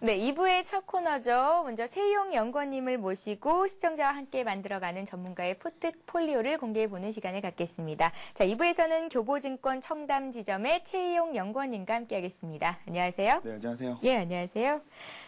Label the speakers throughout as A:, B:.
A: 네, 2부의 첫 코너죠. 먼저 최희용 연구원님을 모시고 시청자와 함께 만들어가는 전문가의 포트폴리오를 공개해보는 시간을 갖겠습니다. 자, 2부에서는 교보증권 청담지점의 최희용 연구원님과 함께하겠습니다. 안녕하세요.
B: 네, 안녕하세요.
A: 예, 안녕하세요.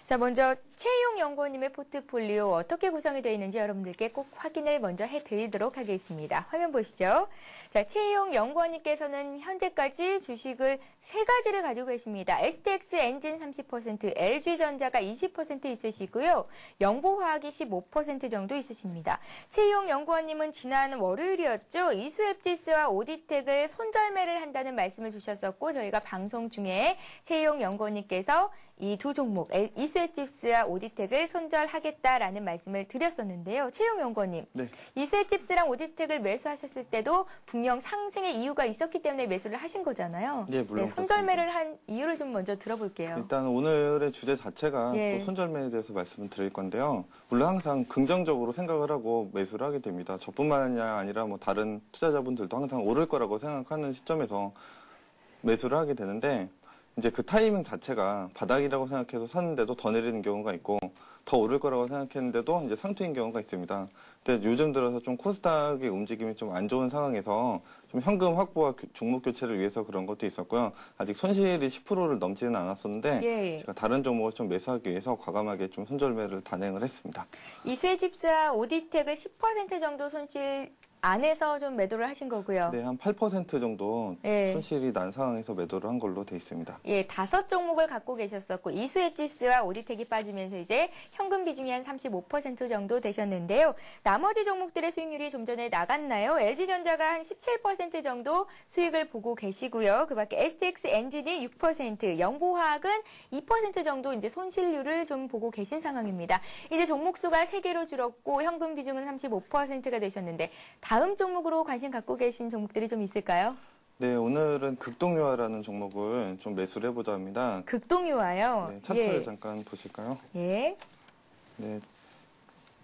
A: 자, 먼저 최희용 연구원님의 포트폴리오 어떻게 구성이 되어 있는지 여러분들께 꼭 확인을 먼저 해드리도록 하겠습니다. 화면 보시죠. 자, 최희용 연구원님께서는 현재까지 주식을 3가지를 가지고 계십니다. STX 엔진 30%, LG전자가 20% 있으시고요. 영보화학이 15% 정도 있으십니다. 최희용 연구원님은 지난 월요일이었죠. 이수앱지스와 오디텍을 손절매를 한다는 말씀을 주셨었고 저희가 방송 중에 최희용 연구원님께서 이 두 종목, 이수앱지스와 오디텍을 손절하겠다라는 말씀을 드렸었는데요. 최희용 연구원님,
B: 네.
A: 이수앱지스랑 오디텍을 매수하셨을 때도 분명 상승의 이유가 있었기 때문에 매수를 하신 거잖아요.
B: 네, 물론
A: 네, 손절매를 한 이유를 좀 먼저 들어볼게요.
B: 일단 오늘의 주제 자체가
A: 예.
B: 또 손절매에 대해서 말씀을 드릴 건데요. 물론 항상 긍정적으로 생각을 하고 매수를 하게 됩니다. 저뿐만이 아니라 뭐 다른 투자자분들도 항상 오를 거라고 생각하는 시점에서 매수를 하게 되는데 이제 그 타이밍 자체가 바닥이라고 생각해서 샀는데도 더 내리는 경우가 있고 더 오를 거라고 생각했는데도 이제 상투인 경우가 있습니다. 근데 요즘 들어서 좀 코스닥의 움직임이 좀 안 좋은 상황에서 좀 현금 확보와 종목 교체를 위해서 그런 것도 있었고요. 아직 손실이 10%를 넘지는 않았었는데
A: 예.
B: 제가 다른 종목을 좀 매수하기 위해서 과감하게 좀 손절매를 단행을 했습니다.
A: 이수앱지스와 오디텍을 10% 정도 손실 안에서 좀 매도를 하신 거고요.
B: 네, 한 8% 정도
A: 예.
B: 손실이 난 상황에서 매도를 한 걸로 돼 있습니다.
A: 예, 5종목을 갖고 계셨었고 이수앱지스와 오디텍이 빠지면서 이제 현금 비중이 한 35% 정도 되셨는데요. 나머지 종목들의 수익률이 좀 전에 나갔나요? LG전자가 한 17% 정도 수익을 보고 계시고요. 그 밖에 STX 엔진이 6%, 영보화학은 2% 정도 이제 손실률을 좀 보고 계신 상황입니다. 이제 종목 수가 3개로 줄었고 현금 비중은 35%가 되셨는데 다음 종목으로 관심 갖고 계신 종목들이 좀 있을까요?
B: 네, 오늘은 극동유화라는 종목을 좀 매수를 해보자 합니다.
A: 극동유화요?
B: 네, 차트를
A: 예.
B: 잠깐 보실까요?
A: 예.
B: 네,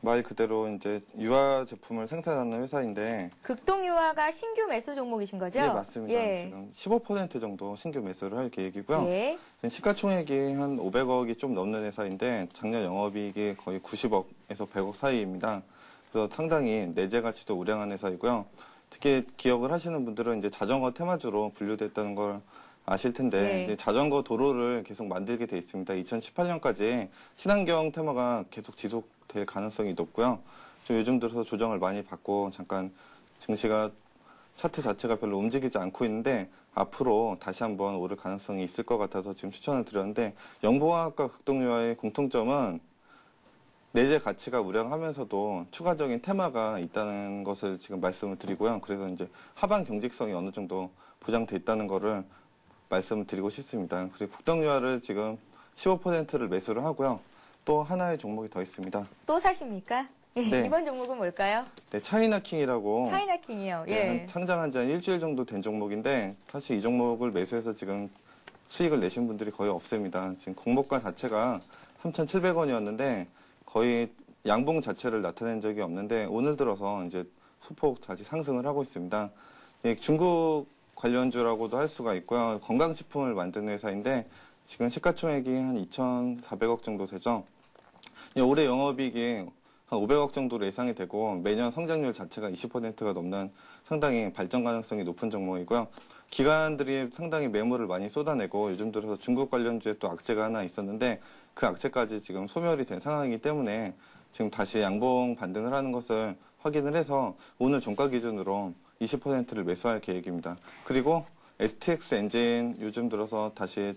B: 말 그대로 이제 유화 제품을 생산하는 회사인데
A: 극동유화가 신규 매수 종목이신 거죠?
B: 네, 맞습니다.
A: 예.
B: 지금 15% 정도 신규 매수를 할 계획이고요.
A: 예.
B: 시가총액이 한 500억이 좀 넘는 회사인데 작년 영업이익이 거의 90억에서 100억 사이입니다. 그래서 상당히 내재 가치도 우량한 회사이고요. 특히 기억을 하시는 분들은 이제 자전거 테마주로 분류됐다는 걸 아실 텐데
A: 네.
B: 이제 자전거 도로를 계속 만들게 돼 있습니다. 2018년까지 친환경 테마가 계속 지속될 가능성이 높고요. 좀 요즘 들어서 조정을 많이 받고 잠깐 증시가 차트 자체가 별로 움직이지 않고 있는데 앞으로 다시 한번 오를 가능성이 있을 것 같아서 지금 추천을 드렸는데 영보화학과 극동유화의 공통점은 내재 가치가 우량하면서도 추가적인 테마가 있다는 것을 지금 말씀을 드리고요. 그래서 이제 하반 경직성이 어느 정도 보장돼 있다는 거를 말씀을 드리고 싶습니다. 그리고 극동유화를 지금 15%를 매수를 하고요. 또 하나의 종목이 더 있습니다.
A: 또 사십니까? 예,
B: 네.
A: 이번 종목은 뭘까요?
B: 네, 차이나킹이라고
A: 차이나킹이요. 예.
B: 네, 상장한 지 한 일주일 정도 된 종목인데 사실 이 종목을 매수해서 지금 수익을 내신 분들이 거의 없습니다. 지금 공모가 자체가 3,700원이었는데 거의 양봉 자체를 나타낸 적이 없는데 오늘 들어서 이제 소폭 다시 상승을 하고 있습니다. 예, 중국 관련주라고도 할 수가 있고요. 건강식품을 만드는 회사인데 지금 시가총액이 한 2,400억 정도 되죠. 예, 올해 영업이익이 한 500억 정도로 예상이 되고 매년 성장률 자체가 20%가 넘는 상당히 발전 가능성이 높은 종목이고요. 기관들이 상당히 매물을 많이 쏟아내고 요즘 들어서 중국 관련주에 또 악재가 하나 있었는데 그 악재까지 지금 소멸이 된 상황이기 때문에 지금 다시 양봉 반등을 하는 것을 확인을 해서 오늘 종가 기준으로 20%를 매수할 계획입니다. 그리고 STX 엔진 요즘 들어서 다시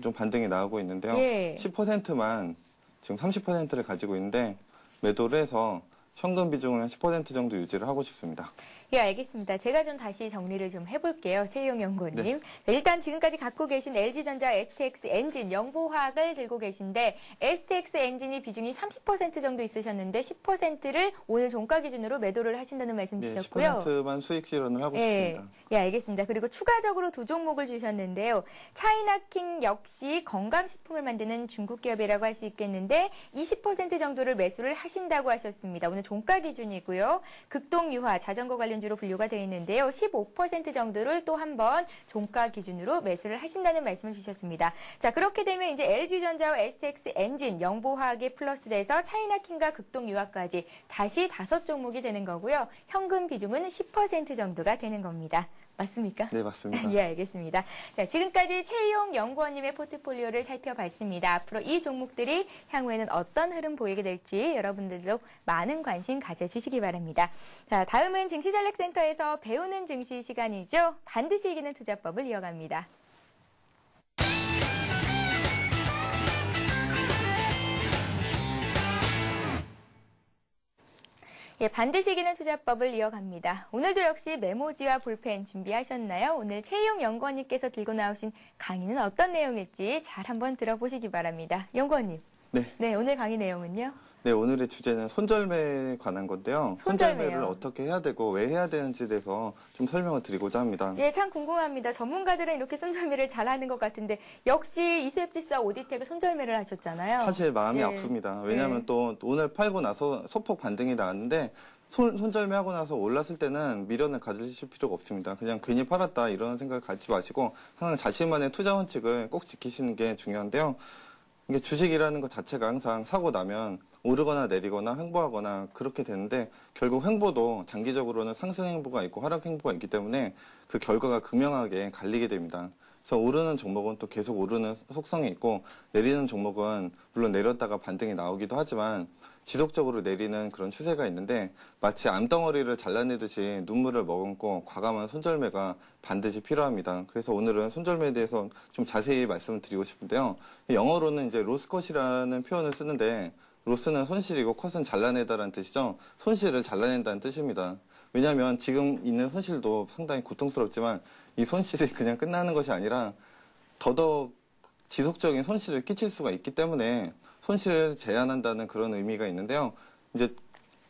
B: 좀 반등이 나오고 있는데요.
A: 예.
B: 10%만 지금 30%를 가지고 있는데 매도를 해서 현금 비중을 한 10% 정도 유지를 하고 싶습니다.
A: 예, 알겠습니다. 제가 좀 다시 정리를 좀 해볼게요. 최희용 연구원님.
B: 네.
A: 네, 일단 지금까지 갖고 계신 LG전자, STX 엔진, 영보화학을 들고 계신데 STX 엔진이 비중이 30% 정도 있으셨는데 10%를 오늘 종가 기준으로 매도를 하신다는 말씀
B: 네,
A: 주셨고요.
B: 10%만 수익 실현을 하고
A: 예,
B: 싶습니다.
A: 예, 알겠습니다. 그리고 추가적으로 두 종목을 주셨는데요. 차이나킹 역시 건강식품을 만드는 중국 기업이라고 할 수 있겠는데 20% 정도를 매수를 하신다고 하셨습니다. 오늘 종가 기준이고요. 극동유화 자전거 관련 기준주로 분류가 되어 있는데요. 15% 정도를 또 한번 종가 기준으로 매수를 하신다는 말씀을 주셨습니다. 자, 그렇게 되면 이제 LG전자와 STX 엔진, 영보화학이 플러스돼서 차이나킹과 극동유화까지 다시 5종목이 되는 거고요. 현금 비중은 10% 정도가 되는 겁니다. 맞습니까?
B: 네, 맞습니다.
A: 예, 알겠습니다. 자, 지금까지 최희용 연구원님의 포트폴리오를 살펴봤습니다. 앞으로 이 종목들이 향후에는 어떤 흐름 보이게 될지 여러분들도 많은 관심 가져주시기 바랍니다. 자, 다음은 증시전략센터에서 배우는 증시 시간이죠. 반드시 이기는 투자법을 이어갑니다. 예, 반드시 이기는 투자법을 이어갑니다. 오늘도 역시 메모지와 볼펜 준비하셨나요? 오늘 최희용 연구원님께서 들고 나오신 강의는 어떤 내용일지 잘 한번 들어보시기 바랍니다. 연구원님. 네, 오늘 강의 내용은요?
B: 네, 오늘의 주제는 손절매에 관한 건데요.
A: 손절매요.
B: 손절매를 어떻게 해야 되고 왜 해야 되는지에 대해서 좀 설명을 드리고자 합니다.
A: 예, 참 궁금합니다. 전문가들은 이렇게 손절매를 잘하는 것 같은데 역시 이수협지사 오디텍은 손절매를 하셨잖아요.
B: 사실 마음이
A: 예.
B: 아픕니다. 왜냐하면 또 오늘 팔고 나서 소폭 반등이 나왔는데 손절매하고 나서 올랐을 때는 미련을 가지실 필요가 없습니다. 그냥 괜히 팔았다 이런 생각을 갖지 마시고 항상 자신만의 투자 원칙을 꼭 지키시는 게 중요한데요. 이게 주식이라는 것 자체가 항상 사고 나면 오르거나 내리거나 횡보하거나 그렇게 되는데 결국 횡보도 장기적으로는 상승 횡보가 있고 하락 횡보가 있기 때문에 그 결과가 극명하게 갈리게 됩니다. 그래서 오르는 종목은 또 계속 오르는 속성이 있고 내리는 종목은 물론 내렸다가 반등이 나오기도 하지만 지속적으로 내리는 그런 추세가 있는데 마치 암덩어리를 잘라내듯이 눈물을 머금고 과감한 손절매가 반드시 필요합니다. 그래서 오늘은 손절매에 대해서 좀 자세히 말씀을 드리고 싶은데요. 영어로는 이제 로스컷이라는 표현을 쓰는데 로스는 손실이고 컷은 잘라내다라는 뜻이죠. 손실을 잘라낸다는 뜻입니다. 왜냐하면 지금 있는 손실도 상당히 고통스럽지만 이 손실이 그냥 끝나는 것이 아니라 더더욱 지속적인 손실을 끼칠 수가 있기 때문에 손실을 제한한다는 그런 의미가 있는데요. 이제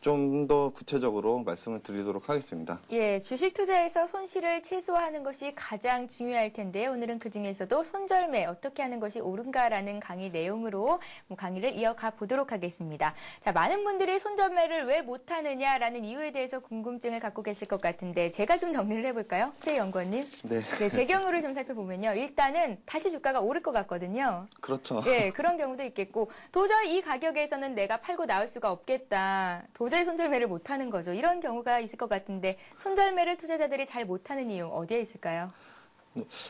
B: 좀 더 구체적으로 말씀을 드리도록 하겠습니다.
A: 예, 주식 투자에서 손실을 최소화하는 것이 가장 중요할 텐데 오늘은 그중에서도 손절매 어떻게 하는 것이 옳은가라는 강의 내용으로 강의를 이어가 보도록 하겠습니다. 자, 많은 분들이 손절매를 왜 못하느냐라는 이유에 대해서 궁금증을 갖고 계실 것 같은데 제가 좀 정리를 해볼까요? 최 연구원님.
B: 네.
A: 네, 제 경우를 좀 살펴보면요. 일단은 다시 주가가 오를 것 같거든요.
B: 그렇죠.
A: 예, 그런 경우도 있겠고 도저히 이 가격에서는 내가 팔고 나올 수가 없겠다. 도저히 손절매를 못하는 거죠. 이런 경우가 있을 것 같은데 손절매를 투자자들이 잘 못하는 이유 어디에 있을까요?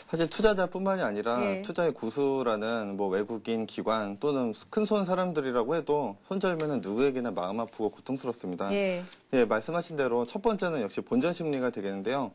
B: 사실 투자자뿐만이 아니라
A: 예.
B: 투자의 고수라는 뭐 외국인 기관 또는 큰손 사람들이라고 해도 손절매는 누구에게나 마음 아프고 고통스럽습니다.
A: 예.
B: 예, 말씀하신 대로 첫 번째는 역시 본전 심리가 되겠는데요.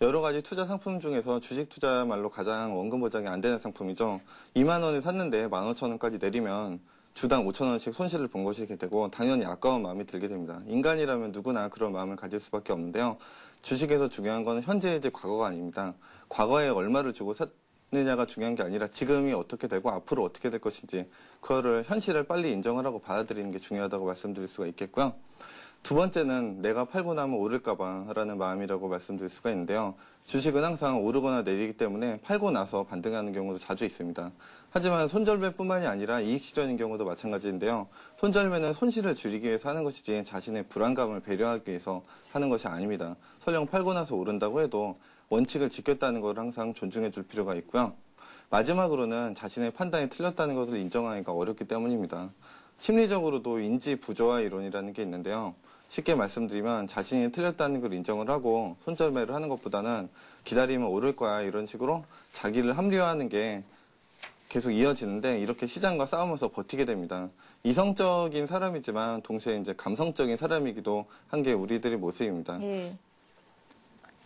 B: 여러 가지 투자 상품 중에서 주식 투자야말로 가장 원금 보장이 안 되는 상품이죠. 2만 원에 샀는데 15,000원까지 내리면 주당 5,000원씩 손실을 본 것이 되고 당연히 아까운 마음이 들게 됩니다. 인간이라면 누구나 그런 마음을 가질 수밖에 없는데요. 주식에서 중요한 건 현재이지 과거가 아닙니다. 과거에 얼마를 주고 샀느냐가 중요한 게 아니라 지금이 어떻게 되고 앞으로 어떻게 될 것인지 그거를 현실을 빨리 인정을 하고 받아들이는 게 중요하다고 말씀드릴 수가 있겠고요. 두 번째는 내가 팔고 나면 오를까봐 라는 마음이라고 말씀드릴 수가 있는데요. 주식은 항상 오르거나 내리기 때문에 팔고 나서 반등하는 경우도 자주 있습니다. 하지만 손절매뿐만이 아니라 이익 실현인 경우도 마찬가지인데요. 손절매는 손실을 줄이기 위해서 하는 것이지 자신의 불안감을 배려하기 위해서 하는 것이 아닙니다. 설령 팔고 나서 오른다고 해도 원칙을 지켰다는 걸 항상 존중해 줄 필요가 있고요. 마지막으로는 자신의 판단이 틀렸다는 것을 인정하기가 어렵기 때문입니다. 심리적으로도 인지 부조화 이론이라는 게 있는데요. 쉽게 말씀드리면 자신이 틀렸다는 걸 인정을 하고 손절매를 하는 것보다는 기다리면 오를 거야 이런 식으로 자기를 합리화하는 게 계속 이어지는데 이렇게 시장과 싸우면서 버티게 됩니다. 이성적인 사람이지만 동시에 이제 감성적인 사람이기도 한 게 우리들의 모습입니다.
A: 예.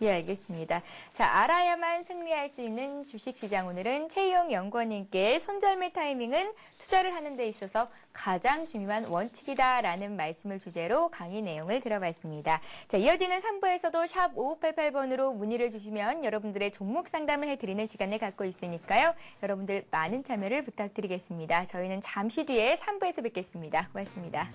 A: 예, 알겠습니다. 자, 알아야만 승리할 수 있는 주식시장. 오늘은 최희용 연구원님께 손절매 타이밍은 투자를 하는 데 있어서 가장 중요한 원칙이다라는 말씀을 주제로 강의 내용을 들어봤습니다. 자, 이어지는 3부에서도 샵 5588번으로 문의를 주시면 여러분들의 종목 상담을 해드리는 시간을 갖고 있으니까요. 여러분들 많은 참여를 부탁드리겠습니다. 저희는 잠시 뒤에 3부에서 뵙겠습니다. 고맙습니다.